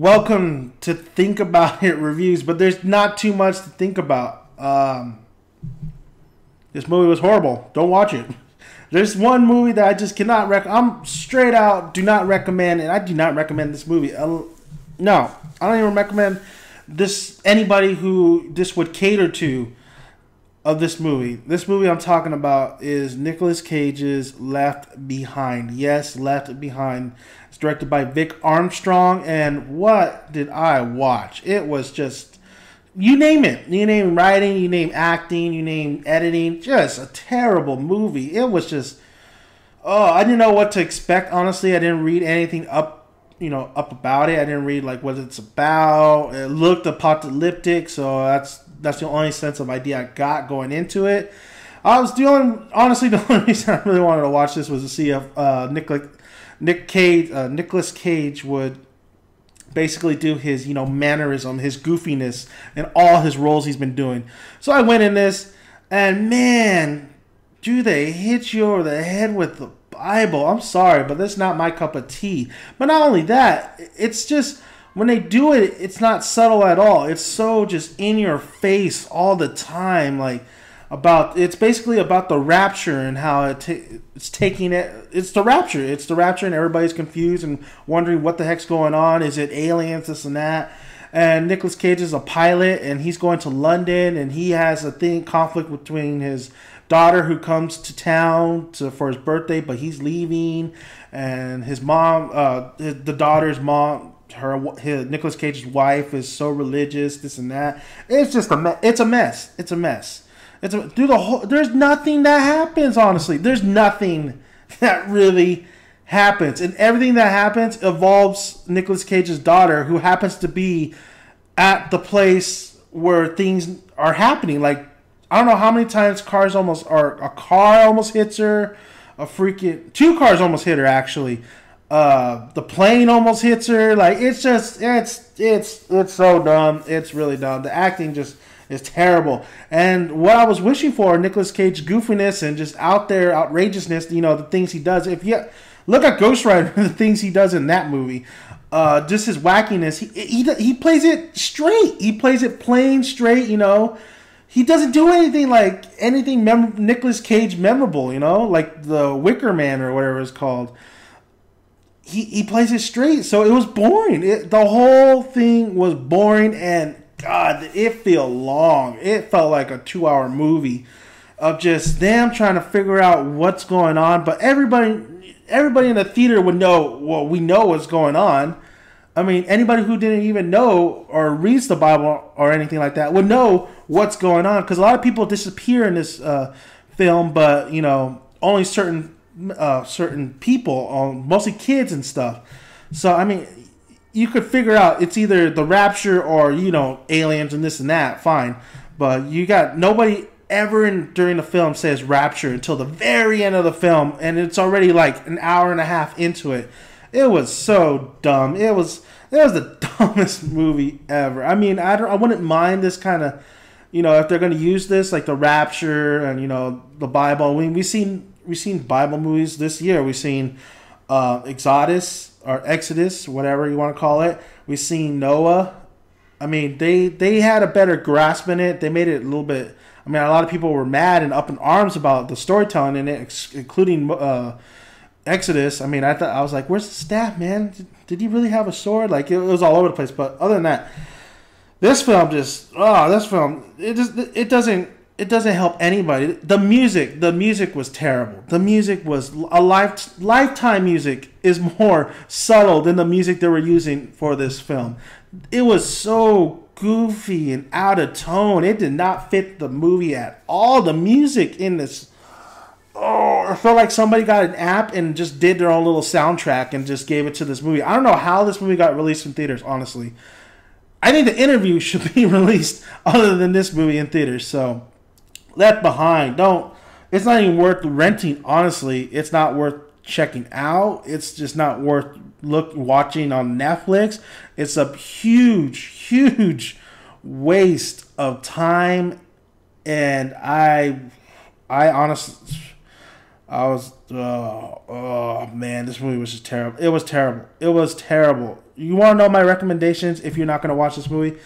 welcome to Think About It reviews, but there's not too much to think about. This movie was horrible. Don't watch it. There's one movie that I just cannot I'm straight out do not recommend, and I do not recommend this movie. No, I don't even recommend this anybody who this would cater to of this movie. This movie I'm talking about is Nicolas Cage's Left Behind. Yes, Left Behind. It's directed by Vic Armstrong, and what did I watch? It was just, you name it. You name writing, you name acting, you name editing. Just a terrible movie. It was just, I didn't know what to expect, honestly. I didn't read anything up about it. I didn't read like what it's about. It looked apocalyptic, so that's the only sense of idea I got going into it. Honestly, the only reason I really wanted to watch this was to see if Nicolas Cage would basically do his, mannerism, his goofiness, and all his roles he's been doing. So I went in this, and man, do they hit you over the head with the Bible. I'm sorry, but that's not my cup of tea. But not only that, it's just, when they do it, it's not subtle at all. It's so just in your face all the time. It's basically about the rapture and how it's taking it. It's the rapture. It's the rapture, and everybody's confused and wondering what the heck's going on. Is it aliens, this and that? And Nicolas Cage is a pilot, and he's going to London, and he has a conflict between his daughter who comes to town for his birthday, but he's leaving, and his mom, the daughter's mom, Nicolas Cage's wife is so religious, this and that. It's just it's a mess. It's a mess. There's nothing that happens, honestly. There's nothing that really happens. And everything that happens involves Nicolas Cage's daughter, who happens to be at the place where things are happening. Like, I don't know how many times a car almost hits her. Two cars almost hit her, actually. The plane almost hits her. Like, it's so dumb. It's really dumb. The acting just is terrible. And what I was wishing for, Nicolas Cage goofiness and just out there outrageousness, the things he does. If you look at Ghost Rider, the things he does in that movie, just his wackiness. He plays it straight. He plays it plain straight, He doesn't do anything Nicolas Cage memorable, like the Wicker Man or whatever it's called. He plays it straight, so it was boring. The whole thing was boring, and God, it felt long. It felt like a 2-hour movie of just them trying to figure out what's going on. But everybody in the theater would know, well, we know what's going on. I mean, anybody who didn't even know or reads the Bible or anything like that would know what's going on, because a lot of people disappear in this film, but only certain people, mostly kids and stuff. So I mean, you could figure out it's either the rapture or aliens and this and that. Fine, but you got nobody ever during the film says rapture until the very end of the film, and it's already like an hour and a half into it. It was so dumb. It was the dumbest movie ever. I mean, I wouldn't mind this kind of, if they're going to use this, like the rapture and, the Bible. I mean, we've seen Bible movies this year. We've seen Exodus, whatever you want to call it. We've seen Noah. I mean, they had a better grasp in it. They made it a little bit, I mean, a lot of people were mad and up in arms about the storytelling in it, including Exodus. I mean, I was like, where's the staff, man? Did he really have a sword? Like, it was all over the place. But other than that, this film it doesn't help anybody. The music was terrible. The music was Lifetime music is more subtle than the music they were using for this film. It was so goofy and out of tone. It did not fit the movie at all. The music in this, I felt like somebody got an app and just did their own little soundtrack and just gave it to this movie. I don't know how this movie got released in theaters, honestly. I think The Interview should be released other than this movie in theaters. So, Left Behind, it's not even worth renting, honestly. It's not worth checking out. It's just not worth watching on Netflix. It's a huge waste of time, and I honestly, I was, oh man, this movie was just terrible. It was terrible. It was terrible. You want to know my recommendations if you're not going to watch this movie?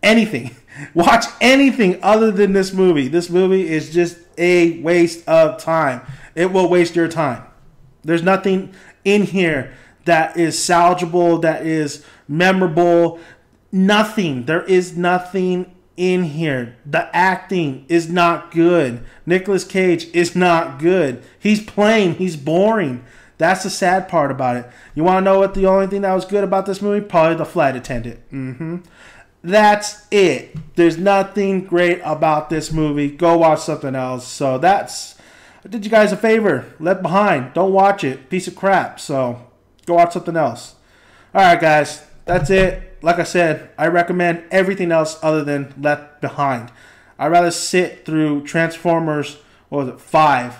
Anything. Watch anything other than this movie. This movie is just a waste of time. It will waste your time. There's nothing in here that is salvageable, that is memorable. Nothing. There is nothing in here. The acting is not good. Nicolas Cage is not good. He's plain. He's boring. That's the sad part about it. You want to know what the only thing that was good about this movie? Probably the flight attendant. That's it. There's nothing great about this movie. Go watch something else. So I did you guys a favor. Left Behind. Don't watch it. Piece of crap. So go watch something else. All right, guys. That's it. Like I said, I recommend everything else other than Left Behind. I'd rather sit through Transformers, what was it, 5?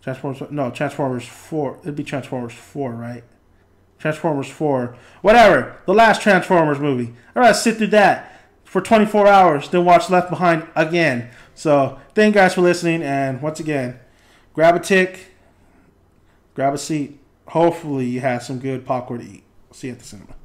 Transformers 4. It'd be Transformers 4, right? Transformers 4. Whatever. The last Transformers movie. I'd rather sit through that for 24 hours than watch Left Behind again. So, thank you guys for listening. And once again, grab a tick, grab a seat. Hopefully you have some good popcorn to eat. See you at the cinema.